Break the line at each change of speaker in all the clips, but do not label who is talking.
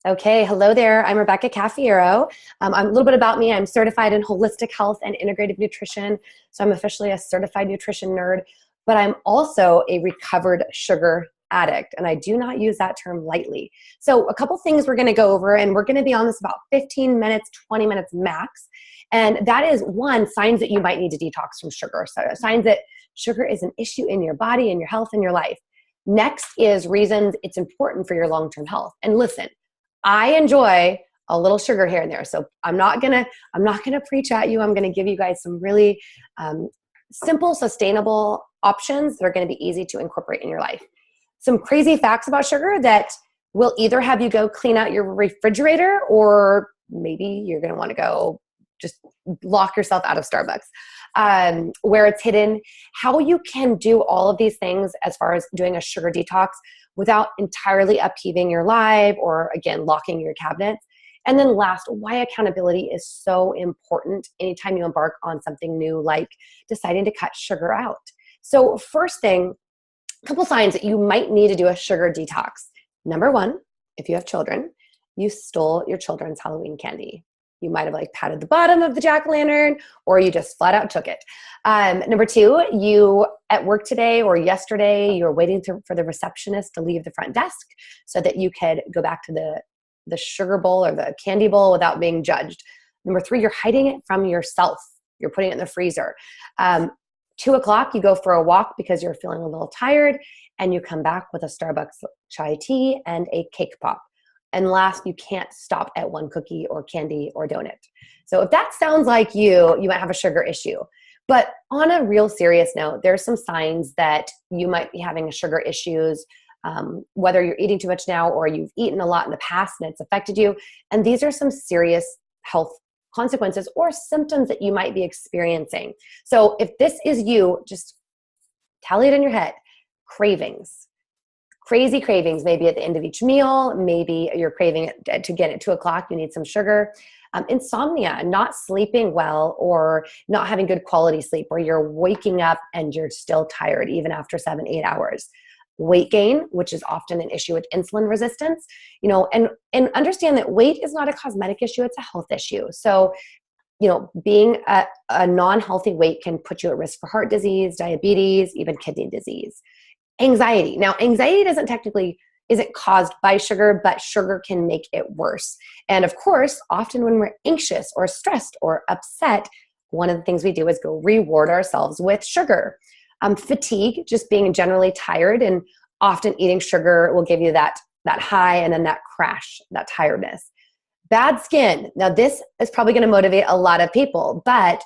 Okay, hello there. I'm Rebecca Caffiero. A little bit about me. I'm certified in holistic health and integrative nutrition. So I'm officially a certified nutrition nerd, but I'm also a recovered sugar addict. And I do not use that term lightly. So a couple things we're going to go over, and we're going to be on this about 15 minutes, 20 minutes max. And that is one, signs that you might need to detox from sugar. So signs that sugar is an issue in your body and your health and your life. Next is reasons it's important for your long-term health. And listen, I enjoy a little sugar here and there. So I'm not gonna preach at you. I'm gonna give you guys some really simple, sustainable options that are gonna be easy to incorporate in your life. Some crazy facts about sugar that will either have you go clean out your refrigerator, or maybe you're gonna wanna go just lock yourself out of Starbucks, where it's hidden, how you can do all of these things as far as doing a sugar detox without entirely upheaving your life or, again, locking your cabinets. And then last, why accountability is so important anytime you embark on something new, like deciding to cut sugar out. So first thing, a couple signs that you might need to do a sugar detox. Number one, if you have children, you stole your children's Halloween candy. You might have patted the bottom of the jack-o'-lantern, or you just flat out took it. Number two, you at work today or yesterday, you're waiting for the receptionist to leave the front desk so that you could go back to the sugar bowl or the candy bowl without being judged. Number three, you're hiding it from yourself. You're putting it in the freezer. 2 o'clock, you go for a walk because you're feeling a little tired, and you come back with a Starbucks chai tea and a cake pop. And last, you can't stop at one cookie or candy or donut. So if that sounds like you might have a sugar issue. But on a real serious note, there's some signs that you might be having sugar issues, whether you're eating too much now or you've eaten a lot in the past and it's affected you. And these are some serious health consequences or symptoms that you might be experiencing. So if this is you, just tally it in your head. Cravings. Crazy cravings, maybe at the end of each meal, maybe you're craving it to get at 2 o'clock, you need some sugar. Insomnia, not sleeping well or not having good quality sleep, where you're waking up and you're still tired even after 7-8 hours. Weight gain, which is often an issue with insulin resistance, and understand that weight is not a cosmetic issue, it's a health issue. So, being a non-healthy weight can put you at risk for heart disease, diabetes, even kidney disease. Anxiety. Now, anxiety isn't caused by sugar, but sugar can make it worse. And of course, often when we're anxious or stressed or upset, one of the things we do is go reward ourselves with sugar. Fatigue, just being generally tired, and often eating sugar will give you that high and then that crash, that tiredness. Bad skin. Now, this is probably going to motivate a lot of people, but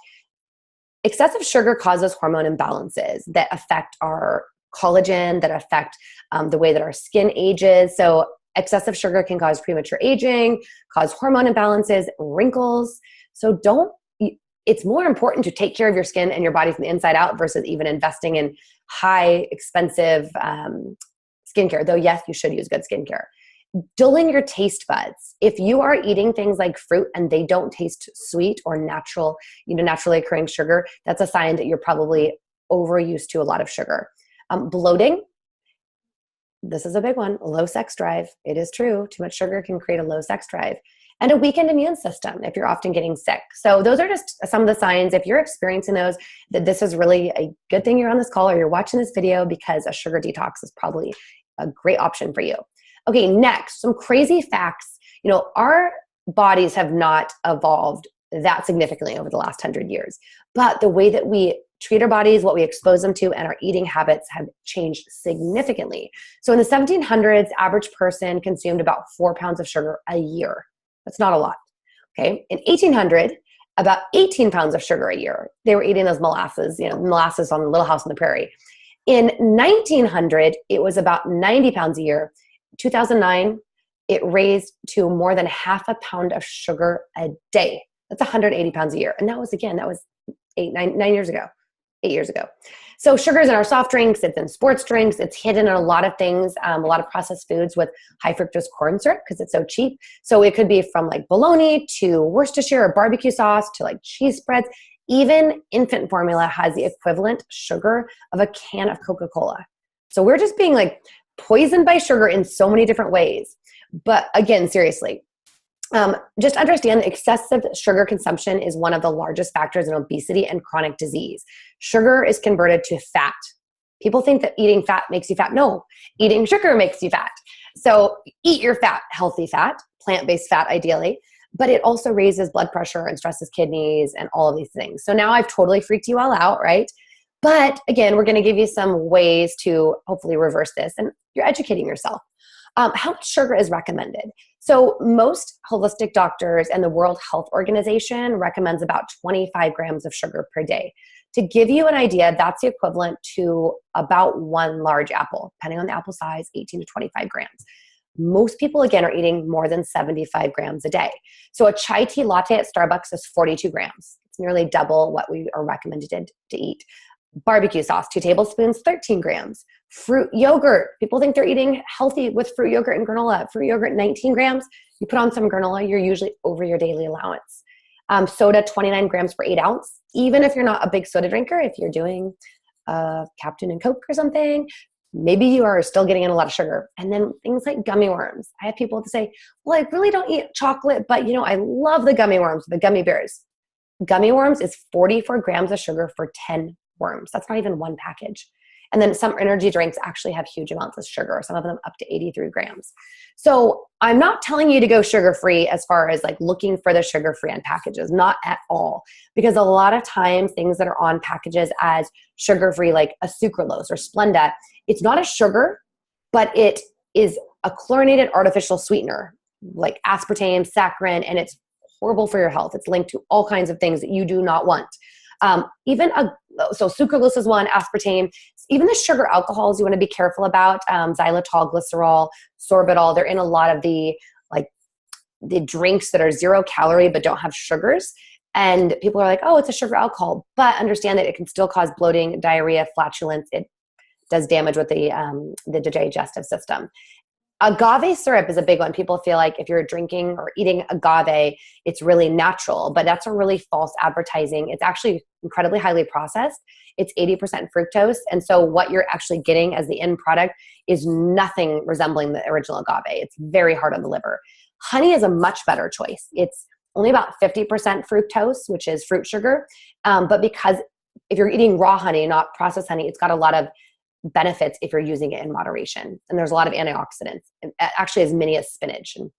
excessive sugar causes hormone imbalances that affect our collagen, that affect the way that our skin ages. So excessive sugar can cause premature aging, cause hormone imbalances, wrinkles. So it's more important to take care of your skin and your body from the inside out versus even investing in high expensive skincare. Though yes, you should use good skincare. Dulling your taste buds. If you are eating things like fruit and they don't taste sweet or natural, naturally occurring sugar, that's a sign that you're probably overused to a lot of sugar. Bloating. This is a big one. Low sex drive. It is true. Too much sugar can create a low sex drive. And a weakened immune system if you're often getting sick. So those are just some of the signs. If you're experiencing those, that this is really a good thing you're on this call or you're watching this video, because a sugar detox is probably a great option for you. Okay, next, some crazy facts. Our bodies have not evolved that significantly over the last 100 years, but the way that we treat our bodies, what we expose them to, and our eating habits have changed significantly. So in the 1700s, average person consumed about 4 pounds of sugar a year. That's not a lot. Okay. In 1800, about 18 pounds of sugar a year. They were eating those molasses, molasses on the Little House on the Prairie. In 1900, it was about 90 pounds a year. 2009, it raised to more than half a pound of sugar a day. That's 180 pounds a year. And that was 9 years ago. 8 years ago. So sugar's in our soft drinks, it's in sports drinks, it's hidden in a lot of things, a lot of processed foods with high fructose corn syrup because it's so cheap. So it could be from bologna to Worcestershire or barbecue sauce to cheese spreads. Even infant formula has the equivalent sugar of a can of Coca-Cola. So we're just being poisoned by sugar in so many different ways. But again, seriously, just understand that excessive sugar consumption is one of the largest factors in obesity and chronic disease. Sugar is converted to fat. People think that eating fat makes you fat. No, eating sugar makes you fat. So eat your fat, healthy fat, plant-based fat ideally, but it also raises blood pressure and stresses kidneys and all of these things. So now I've totally freaked you all out, right? But again, we're going to give you some ways to hopefully reverse this, and you're educating yourself. How much sugar is recommended? So most holistic doctors and the World Health Organization recommends about 25 grams of sugar per day. To give you an idea, that's the equivalent to about one large apple, depending on the apple size, 18 to 25 grams. Most people, again, are eating more than 75 grams a day. So a chai tea latte at Starbucks is 42 grams. It's nearly double what we are recommended to eat. Barbecue sauce, 2 tablespoons, 13 grams. Fruit yogurt. People think they're eating healthy with fruit yogurt and granola. Fruit yogurt, 19 grams. You put on some granola, you're usually over your daily allowance. Soda, 29 grams per 8 ounce. Even if you're not a big soda drinker, if you're doing Captain and Coke or something, maybe you are still getting in a lot of sugar. And then things like gummy worms. I have people to say, well, I really don't eat chocolate, but I love the gummy worms, the gummy bears. Gummy worms is 44 grams of sugar for 10 worms. That's not even one package. And then some energy drinks actually have huge amounts of sugar, some of them up to 83 grams. So I'm not telling you to go sugar-free as far as like looking for the sugar-free on packages, not at all. Because a lot of times things that are on packages as sugar-free, like a sucralose or Splenda, it's not a sugar, but it is a chlorinated artificial sweetener like aspartame, saccharin, and it's horrible for your health. It's linked to all kinds of things that you do not want. So sucralose is one, aspartame, even the sugar alcohols you want to be careful about, xylitol, glycerol, sorbitol. They're in a lot of the drinks that are 0 calorie but don't have sugars. And people are like, oh, it's a sugar alcohol. But understand that it can still cause bloating, diarrhea, flatulence. It does damage with the digestive system. Agave syrup is a big one. People feel like if you're drinking or eating agave, it's really natural, but that's a really false advertising. It's actually incredibly highly processed. It's 80% fructose. And so what you're actually getting as the end product is nothing resembling the original agave. It's very hard on the liver. Honey is a much better choice. It's only about 50% fructose, which is fruit sugar. But because if you're eating raw honey, not processed honey, it's got a lot of benefits if you're using it in moderation. And there's a lot of antioxidants, actually as many as spinach. And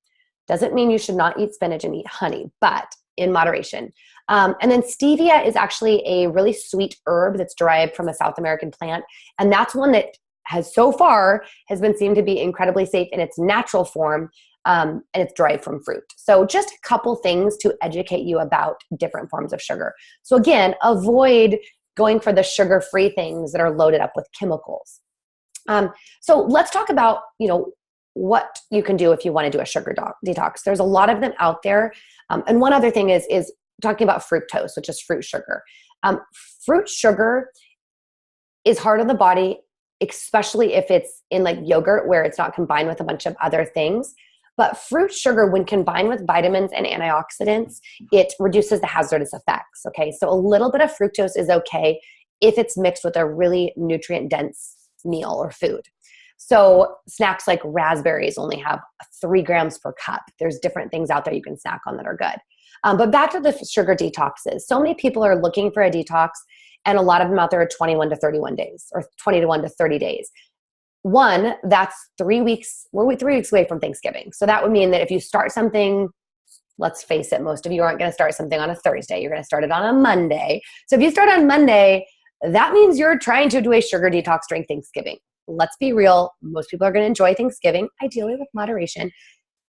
doesn't mean you should not eat spinach and eat honey, but in moderation. And then stevia is actually a really sweet herb that's derived from a South American plant. And that's one that has so far has been seen to be incredibly safe in its natural form. And it's derived from fruit. So just a couple things to educate you about different forms of sugar. So again, avoid going for the sugar-free things that are loaded up with chemicals. So let's talk about, what you can do if you want to do a sugar detox. There's a lot of them out there. And one other thing is talking about fructose, which is fruit sugar. Fruit sugar is hard on the body, especially if it's in like yogurt where it's not combined with a bunch of other things. But fruit sugar, when combined with vitamins and antioxidants, it reduces the hazardous effects, okay? So a little bit of fructose is okay if it's mixed with a really nutrient-dense meal or food. So snacks like raspberries only have 3 grams per cup. There's different things out there you can snack on that are good. But back to the sugar detoxes. So many people are looking for a detox, and a lot of them out there are 21 to 31 days or 21 to 30 days. One, that's 3 weeks. We're 3 weeks away from Thanksgiving. So that would mean that if you start something, let's face it, most of you aren't going to start something on a Thursday. You're going to start it on a Monday. So if you start on Monday, that means you're trying to do a sugar detox during Thanksgiving. Let's be real. Most people are going to enjoy Thanksgiving, ideally with moderation.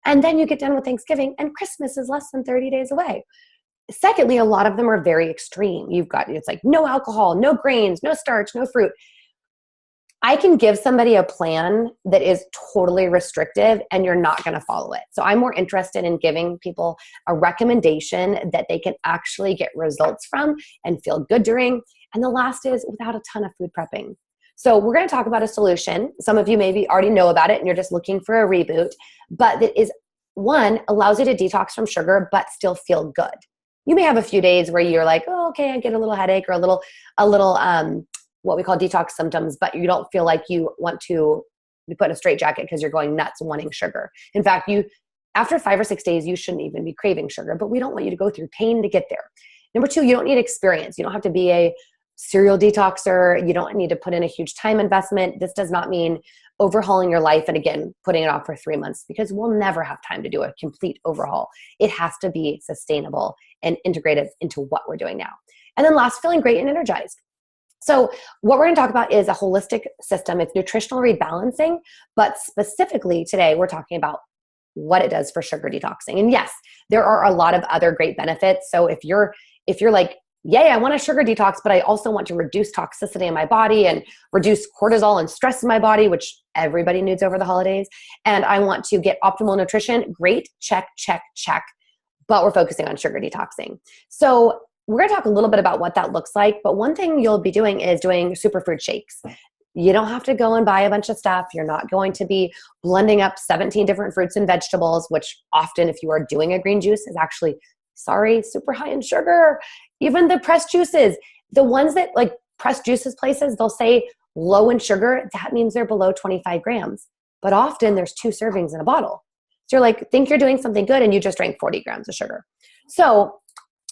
And then you get done with Thanksgiving and Christmas is less than 30 days away. Secondly, a lot of them are very extreme. It's like no alcohol, no grains, no starch, no fruit. I can give somebody a plan that is totally restrictive and you're not going to follow it. So I'm more interested in giving people a recommendation that they can actually get results from and feel good during. And the last is without a ton of food prepping. So we're going to talk about a solution. Some of you maybe already know about it and you're just looking for a reboot, but that is one, allows you to detox from sugar, but still feel good. You may have a few days where you're like, oh, okay, I get a little headache or a little what we call detox symptoms, but you don't feel like you want to be put in a straitjacket because you're going nuts wanting sugar. In fact, after 5 or 6 days, you shouldn't even be craving sugar, but we don't want you to go through pain to get there. Number 2, you don't need experience. You don't have to be a serial detoxer. You don't need to put in a huge time investment. This does not mean overhauling your life and again, putting it off for 3 months, because we'll never have time to do a complete overhaul. It has to be sustainable and integrated into what we're doing now. And then last, feeling great and energized. So what we're going to talk about is a holistic system. It's nutritional rebalancing, but specifically today we're talking about what it does for sugar detoxing. And yes, there are a lot of other great benefits. So if you're like, yay, I want a sugar detox, but I also want to reduce toxicity in my body and reduce cortisol and stress in my body, which everybody needs over the holidays, and I want to get optimal nutrition, great, check, check, check. But we're focusing on sugar detoxing. So we're going to talk a little bit about what that looks like, but one thing you'll be doing is doing superfood shakes. You don't have to go and buy a bunch of stuff. You're not going to be blending up 17 different fruits and vegetables, which often, if you are doing a green juice, is actually, super high in sugar. Even the pressed juices, the ones that like pressed juices places, they'll say low in sugar. That means they're below 25 grams. But often there's 2 servings in a bottle. So you're like, think you're doing something good and you just drank 40 grams of sugar. So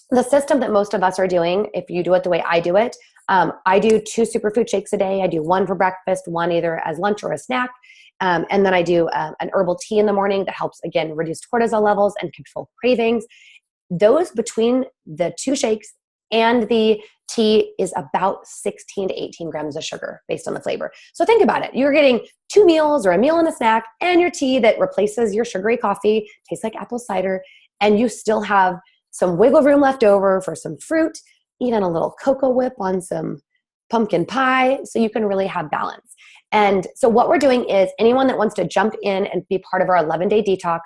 the system that most of us are doing, if you do it the way I do it, I do 2 superfood shakes a day. I do 1 for breakfast, 1 either as lunch or a snack. And then I do an herbal tea in the morning that helps, again, reduce cortisol levels and control cravings. Those between the 2 shakes and the tea is about 16 to 18 grams of sugar based on the flavor. So think about it. You're getting 2 meals or a meal and a snack and your tea that replaces your sugary coffee, tastes like apple cider, and you still have some wiggle room left over for some fruit, even a little cocoa whip on some pumpkin pie, so you can really have balance. And so what we're doing is anyone that wants to jump in and be part of our 11-day detox,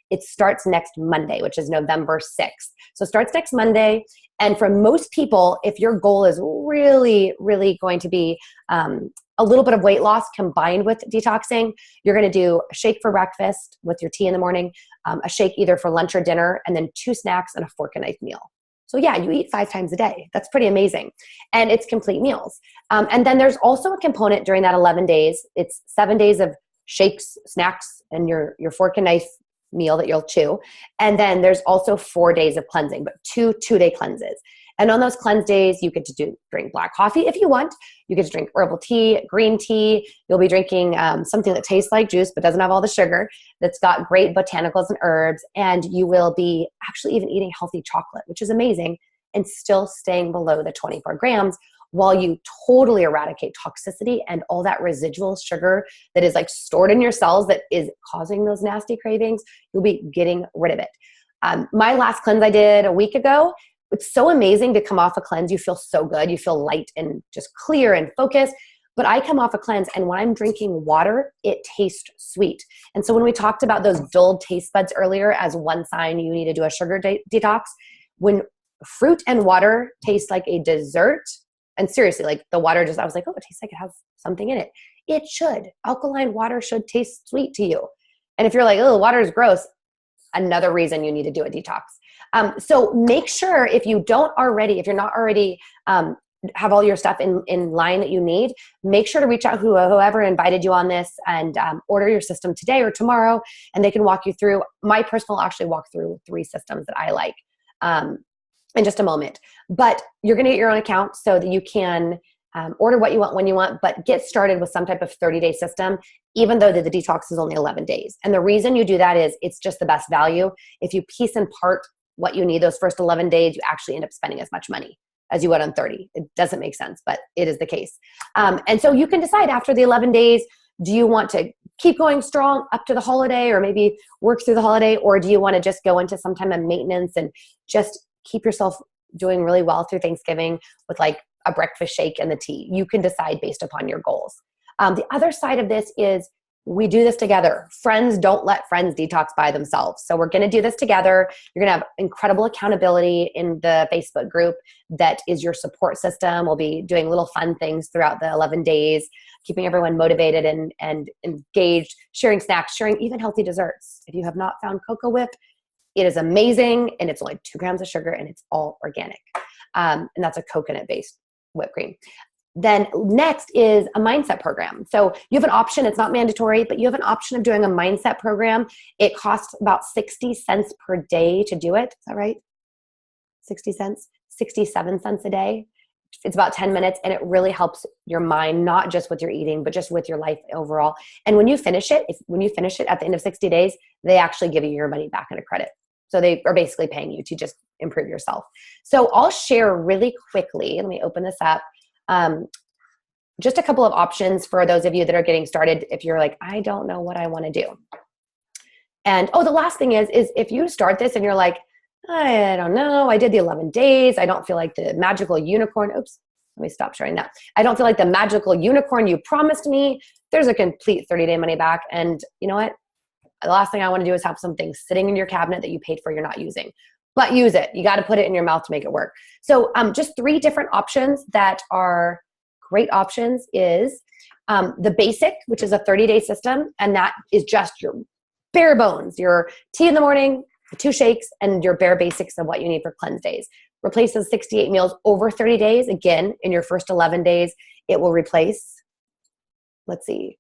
it starts next Monday, which is November 6th. So it starts next Monday. And for most people, if your goal is really, really going to be a little bit of weight loss combined with detoxing, you're going to do a shake for breakfast with your tea in the morning, a shake either for lunch or dinner, and then 2 snacks and a fork and knife meal. So yeah, you eat 5 times a day. That's pretty amazing. And it's complete meals. And then there's also a component during that 11 days. It's 7 days of shakes, snacks, and your fork and knife meal that you'll chew. And then there's also 4 days of cleansing, but 2 2-day cleanses. And on those cleanse days, you get to drink black coffee if you want. You get to drink herbal tea, green tea. You'll be drinking something that tastes like juice but doesn't have all the sugar, that's got great botanicals and herbs. And you will be actually even eating healthy chocolate, which is amazing, and still staying below the 24 grams while you totally eradicate toxicity and all that residual sugar that is like stored in your cells that is causing those nasty cravings. You'll be getting rid of it. My last cleanse I did a week ago, it's so amazing to come off a cleanse. You feel so good. You feel light and just clear and focused. But I come off a cleanse, and when I'm drinking water, it tastes sweet. And so when we talked about those dulled taste buds earlier as one sign you need to do a sugar detox, when fruit and water taste like a dessert, and seriously, like the water I was like, oh, it tastes like it has something in it. It should. Alkaline water should taste sweet to you. And if you're like, oh, water is gross, another reason you need to do a detox. So make sure if you're not already have all your stuff in line that you need, make sure to reach out whoever invited you on this and order your system today or tomorrow, and they can walk you through. My personal actually walk through 3 systems that I like in just a moment. But you're going to get your own account so that you can order what you want when you want, but get started with some type of 30-day system, even though the detox is only 11 days. And the reason you do that is it's just the best value. If you piece and part what you need those first 11 days, you actually end up spending as much money as you would on 30. It doesn't make sense, but it is the case. And so you can decide after the 11 days, do you want to keep going strong up to the holiday or maybe work through the holiday, or do you want to just go into some time of maintenance and just keep yourself doing really well through Thanksgiving with like a breakfast shake and the tea? You can decide based upon your goals. The other side of this is we do this together. Friends don't let friends detox by themselves. So we're going to do this together. You're going to have incredible accountability in the Facebook group that is your support system. We'll be doing little fun things throughout the 11 days, keeping everyone motivated and engaged, sharing snacks, sharing even healthy desserts. If you have not found Cocoa Whip, it is amazing, and it's only 2 grams of sugar, and it's all organic. And that's a coconut-based whipped cream. Then next is a mindset program. So you have an option, it's not mandatory, but you have an option of doing a mindset program. It costs about 60 cents per day to do it. Is that right? 60 cents, 67 cents a day. It's about 10 minutes, and it really helps your mind, not just with your eating, but just with your life overall. And when you finish it, when you finish it at the end of 60 days, they actually give you your money back in a credit. So they are basically paying you to just improve yourself. So I'll share really quickly. Let me open this up. Just a couple of options for those of you that are getting started. If you're like, I don't know what I want to do. And the last thing is if you start this and you're like, I don't know, I did the 11 days. I don't feel like the magical unicorn. Oops, let me stop sharing that. I don't feel like the magical unicorn you promised me. There's a complete 30-day money back. And you know what? The last thing I want to do is have something sitting in your cabinet that you paid for you're not using. But use it. You got to put it in your mouth to make it work. So just 3 different options that are great options is the basic, which is a 30-day system. And that is just your bare bones, your tea in the morning, the 2 shakes, and your bare basics of what you need for cleanse days. Replaces 68 meals over 30 days. Again, in your first 11 days, it will replace, let's see,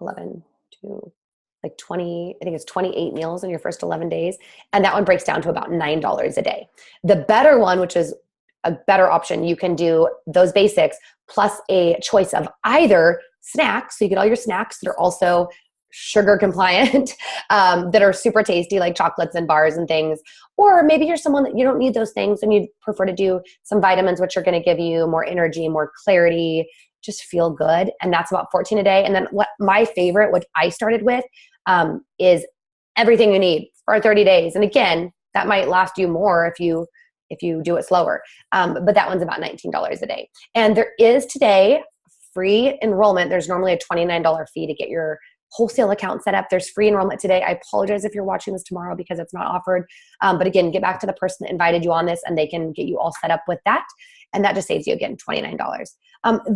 11 to like 20, I think it's 28 meals in your first 11 days. And that one breaks down to about $9 a day. The better one, which is a better option, you can do those basics plus a choice of either snacks. So you get all your snacks that are also sugar compliant, that are super tasty, like chocolates and bars and things. Or maybe you're someone that you don't need those things and you prefer to do some vitamins, which are going to give you more energy, more clarity, just feel good. And that's about 14 a day. And then what my favorite, what I started with, is everything you need for 30 days. And again, that might last you more if you do it slower. But that one's about $19 a day. And there is today free enrollment. There's normally a $29 fee to get your wholesale account set up. There's free enrollment today. I apologize if you're watching this tomorrow because it's not offered. But again, get back to the person that invited you on this and they can get you all set up with that. And that just saves you, again, $29.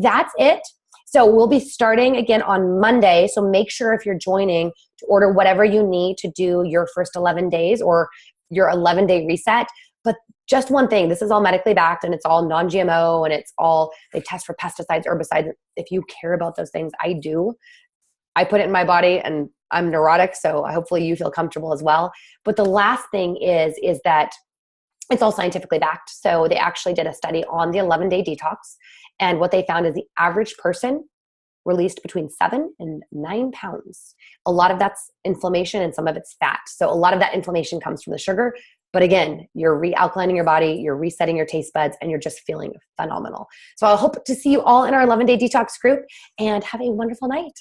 That's it. So we'll be starting again on Monday. So make sure if you're joining to order whatever you need to do your first 11 days or your 11-day reset. But just one thing, this is all medically backed and it's all non-GMO and it's all, they test for pesticides, herbicides. If you care about those things, I do. I put it in my body and I'm neurotic, so hopefully you feel comfortable as well. But the last thing is that it's all scientifically backed. So they actually did a study on the 11-day detox. And what they found is the average person released between 7 and 9 pounds. A lot of that's inflammation and some of it's fat. So a lot of that inflammation comes from the sugar. But again, you're realkalining your body, you're resetting your taste buds, and you're just feeling phenomenal. So I hope to see you all in our 11-day detox group and have a wonderful night.